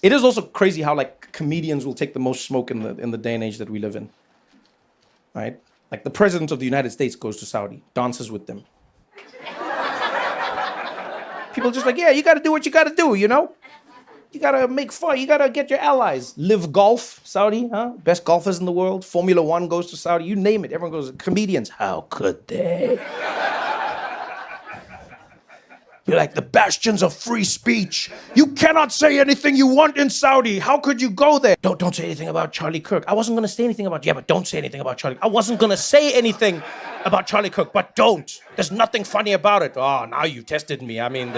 It is also crazy how like comedians will take the most smoke in the day and age that we live in, right? Like the president of the United States goes to Saudi, dances with them. People are just like, yeah, you got to do what you got to do, you know? You got to make fun. You got to get your allies. Live Golf, Saudi, huh? Best golfers in the world. Formula One goes to Saudi. You name it. Everyone goes, comedians. How could they? You're like the bastions of free speech. You cannot say anything you want in Saudi. How could you go there? Don't say anything about Charlie Kirk. I wasn't going to say anything about, yeah, but don't say anything about Charlie. I wasn't going to say anything about Charlie Kirk, but don't. There's nothing funny about it. Oh, now you tested me. I mean,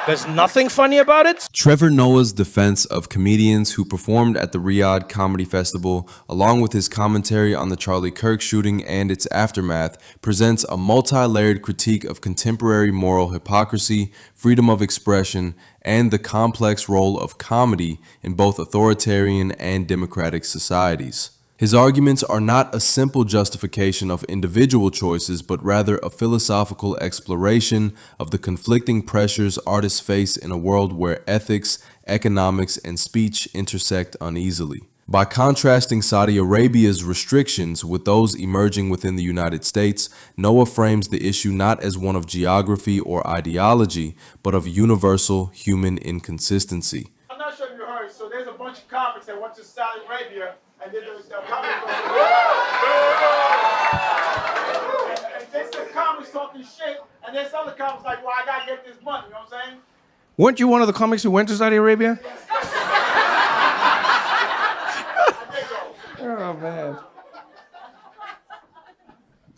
there's nothing funny about it? Trevor Noah's defense of comedians who performed at the Riyadh Comedy Festival, along with his commentary on the Charlie Kirk shooting and its aftermath, presents a multi-layered critique of contemporary moral hypocrisy, freedom of expression, and the complex role of comedy in both authoritarian and democratic societies. His arguments are not a simple justification of individual choices, but rather a philosophical exploration of the conflicting pressures artists face in a world where ethics, economics, and speech intersect uneasily. By contrasting Saudi Arabia's restrictions with those emerging within the United States, Noah frames the issue not as one of geography or ideology, but of universal human inconsistency. I'm not sure if you heard, so there's a bunch of comics that went to Saudi Arabia and did the comics. And they said comics talking shit, and there's other comics like, well, I gotta get this money, you know what I'm saying? Weren't you one of the comics who went to Saudi Arabia? Oh, man.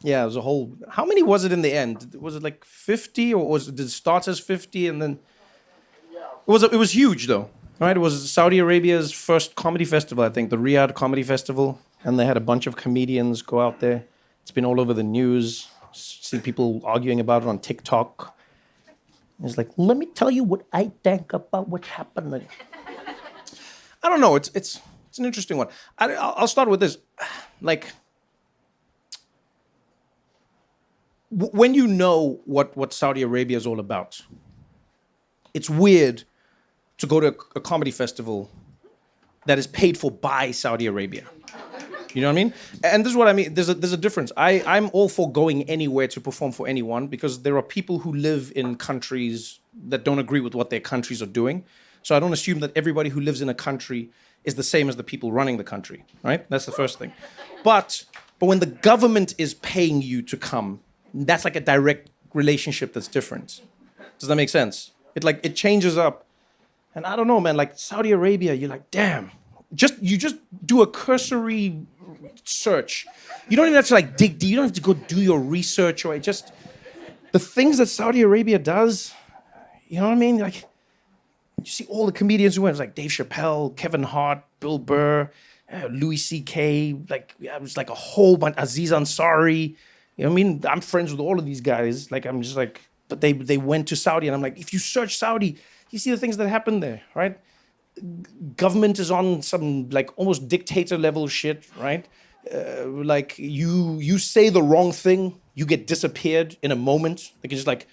Yeah, it was a whole... How many was it in the end? Was it like 50, or did it start as 50 and then... It was huge, though. Right, it was Saudi Arabia's first comedy festival, I think, the Riyadh Comedy Festival, and they had a bunch of comedians go out there. It's been all over the news. See people arguing about it on TikTok. It's like, let me tell you what I think about what happened. I don't know. It's an interesting one. I'll start with this. Like, when you know what Saudi Arabia is all about, it's weird to go to a comedy festival that is paid for by Saudi Arabia. You know what I mean? And this is what I mean. There's a difference. I'm all for going anywhere to perform for anyone, because there are people who live in countries that don't agree with what their countries are doing. So I don't assume that everybody who lives in a country is the same as the people running the country, right? That's the first thing. But when the government is paying you to come, that's like a direct relationship that's different. Does that make sense? It changes up. And I don't know, man, like Saudi Arabia, you're like, damn. You just do a cursory search. You don't even have to like dig deep. You don't have to go do your research, or just the things that Saudi Arabia does. You know what I mean? Like, you see all the comedians who went, like Dave Chappelle, Kevin Hart, Bill Burr, Louis C.K., like it was like a whole bunch, Aziz Ansari. You know what I mean? I'm friends with all of these guys. Like, I'm just like, but they went to Saudi, and I'm like, if you search Saudi, you see the things that happen there, right? Government is on some like almost dictator level shit, right? Like you say the wrong thing, you get disappeared in a moment. Like, it's just like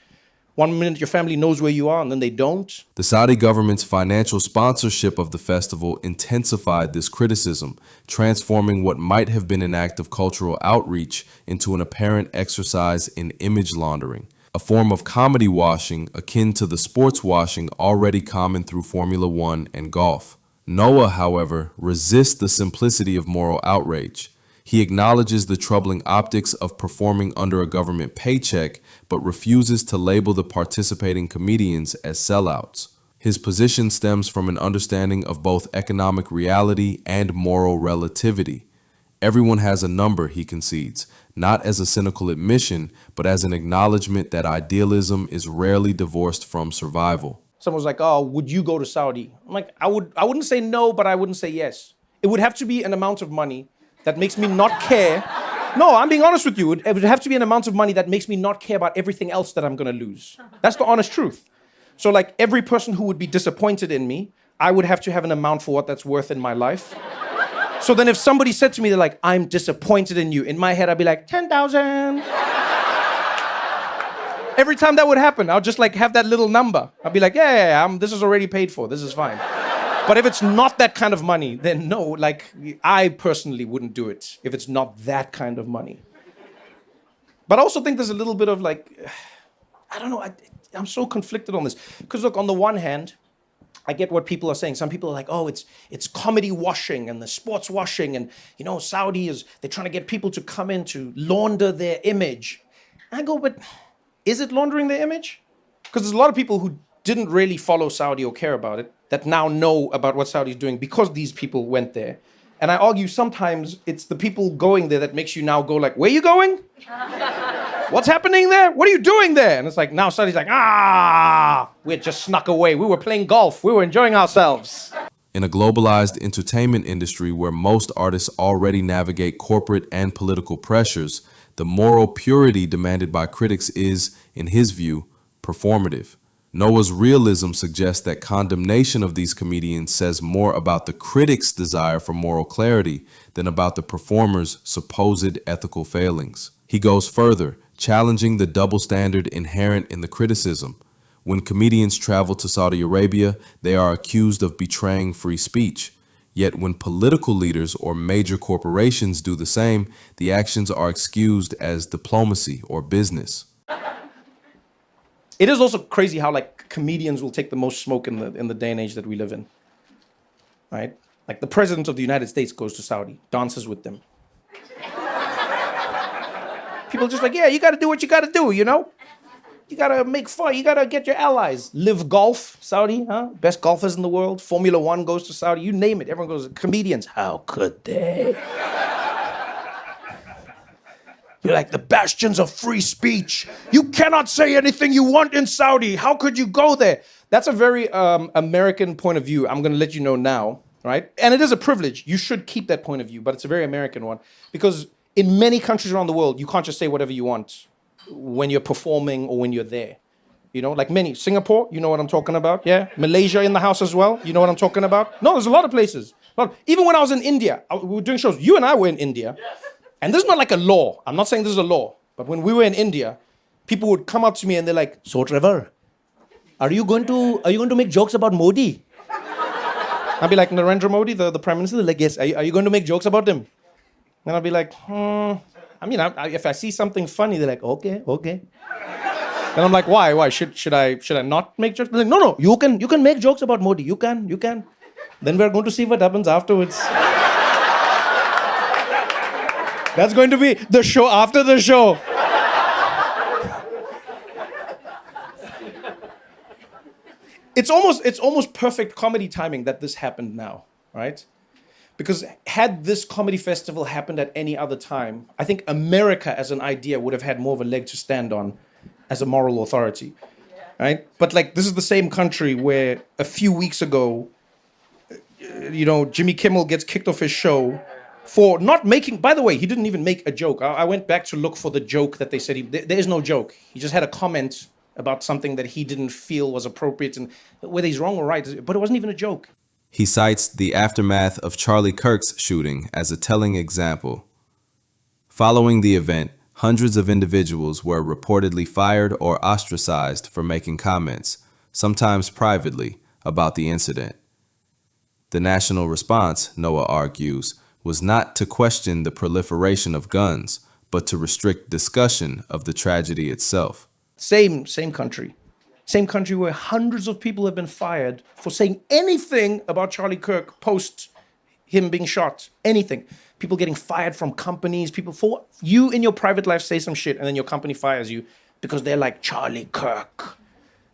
1 minute your family knows where you are, and then they don't. The Saudi government's financial sponsorship of the festival intensified this criticism, transforming what might have been an act of cultural outreach into an apparent exercise in image laundering, a form of comedy washing akin to the sports washing already common through Formula One and golf. Noah, however, resists the simplicity of moral outrage. He acknowledges the troubling optics of performing under a government paycheck, but refuses to label the participating comedians as sellouts. His position stems from an understanding of both economic reality and moral relativity. Everyone has a number, he concedes, not as a cynical admission, but as an acknowledgement that idealism is rarely divorced from survival. Someone was like, oh, would you go to Saudi? I'm like, I wouldn't say no, but I wouldn't say yes. It would have to be an amount of money that makes me not care. No, I'm being honest with you. It would have to be an amount of money that makes me not care about everything else that I'm gonna lose. That's the honest truth. So like every person who would be disappointed in me, I would have to have an amount for what that's worth in my life. So then if somebody said to me, they're like, I'm disappointed in you, in my head, I'd be like, 10,000. Every time that would happen, I'll just like have that little number. I'll be like, yeah, this is already paid for. This is fine. But if it's not that kind of money, then no, like, I personally wouldn't do it if it's not that kind of money. But I also think there's a little bit of like, I don't know, I'm so conflicted on this. Because look, on the one hand, I get what people are saying. Some people are like, oh, it's comedy washing and the sports washing, and you know, they're trying to get people to come in to launder their image. And I go, but is it laundering their image? Because there's a lot of people who didn't really follow Saudi or care about it that now know about what Saudi is doing because these people went there. And I argue sometimes it's the people going there that makes you now go like, where are you going? What's happening there? What are you doing there? And it's like, now Saudi's like, we had just snuck away. We were playing golf. We were enjoying ourselves. In a globalized entertainment industry where most artists already navigate corporate and political pressures, the moral purity demanded by critics is, in his view, performative. Noah's realism suggests that condemnation of these comedians says more about the critic's desire for moral clarity than about the performer's supposed ethical failings. He goes further, challenging the double standard inherent in the criticism. When comedians travel to Saudi Arabia, they are accused of betraying free speech. Yet when political leaders or major corporations do the same, the actions are excused as diplomacy or business. It is also crazy how like comedians will take the most smoke in the day and age that we live in, right? Like the president of the United States goes to Saudi, dances with them. People are just like, yeah, you got to do what you got to do, you know? You got to make fun. You got to get your allies. Live golf, Saudi, huh? Best golfers in the world. Formula One goes to Saudi. You name it. Everyone goes, comedians. How could they? You're like the bastions of free speech. You cannot say anything you want in Saudi. How could you go there? That's a very American point of view. I'm going to let you know now, right? And it is a privilege. You should keep that point of view, but it's a very American one. Because in many countries around the world, you can't just say whatever you want when you're performing or when you're there. You know, like Singapore, you know what I'm talking about? Yeah. Malaysia in the house as well. You know what I'm talking about? No, there's a lot of places. Even when I was in India, we were doing shows. You and I were in India. Yes. And this is not like a law. I'm not saying this is a law. But when we were in India, people would come up to me and they're like, so Trevor, are you going to make jokes about Modi? I'd be like, Narendra Modi, the Prime Minister? They're like, yes. Are you going to make jokes about him? And I'd be like, if I see something funny, they're like, okay. And I'm like, why? Should I not make jokes? They're like, no, you can make jokes about Modi. You can. Then we're going to see what happens afterwards. That's going to be the show after the show. It's almost perfect comedy timing that this happened now, right? Because had this comedy festival happened at any other time, I think America as an idea would have had more of a leg to stand on as a moral authority, right? But like, this is the same country where a few weeks ago, you know, Jimmy Kimmel gets kicked off his show for not making, by the way, he didn't even make a joke. I went back to look for the joke that they said, there is no joke. He just had a comment about something that he didn't feel was appropriate, and whether he's wrong or right, but it wasn't even a joke. He cites the aftermath of Charlie Kirk's shooting as a telling example. Following the event, hundreds of individuals were reportedly fired or ostracized for making comments, sometimes privately, about the incident. The national response, Noah argues, was not to question the proliferation of guns, but to restrict discussion of the tragedy itself. Same country. Same country where hundreds of people have been fired for saying anything about Charlie Kirk post him being shot. Anything. People getting fired from companies. People, for you in your private life say some shit and then your company fires you because they're like, Charlie Kirk.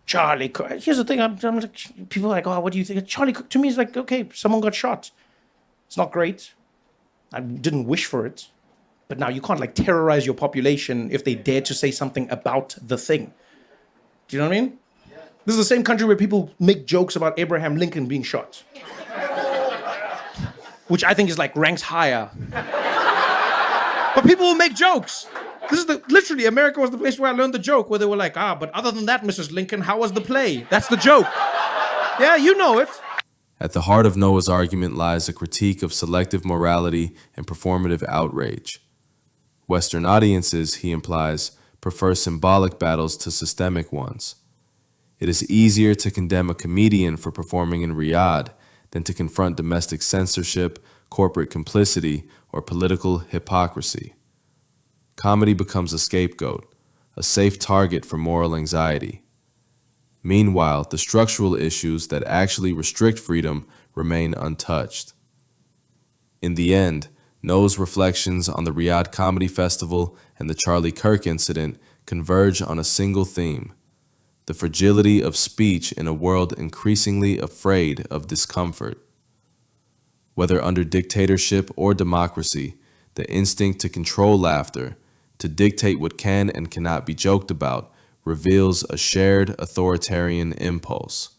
Here's the thing. I'm like, people are like, oh, what do you think? Charlie Kirk, to me, is like, okay, someone got shot. It's not great. I didn't wish for it. But now you can't like terrorize your population if they dare to say something about the thing. Do you know what I mean? Yeah. This is the same country where people make jokes about Abraham Lincoln being shot. Which I think is like ranks higher. But people will make jokes. This is literally, America was the place where I learned the joke, where they were like, but other than that, Mrs. Lincoln, how was the play? That's the joke. Yeah, you know it. At the heart of Noah's argument lies a critique of selective morality and performative outrage. Western audiences, he implies, prefer symbolic battles to systemic ones. It is easier to condemn a comedian for performing in Riyadh than to confront domestic censorship, corporate complicity, or political hypocrisy. Comedy becomes a scapegoat, a safe target for moral anxiety. Meanwhile, the structural issues that actually restrict freedom remain untouched. In the end, No's reflections on the Riyadh Comedy Festival and the Charlie Kirk incident converge on a single theme: the fragility of speech in a world increasingly afraid of discomfort. Whether under dictatorship or democracy, the instinct to control laughter, to dictate what can and cannot be joked about, reveals a shared authoritarian impulse.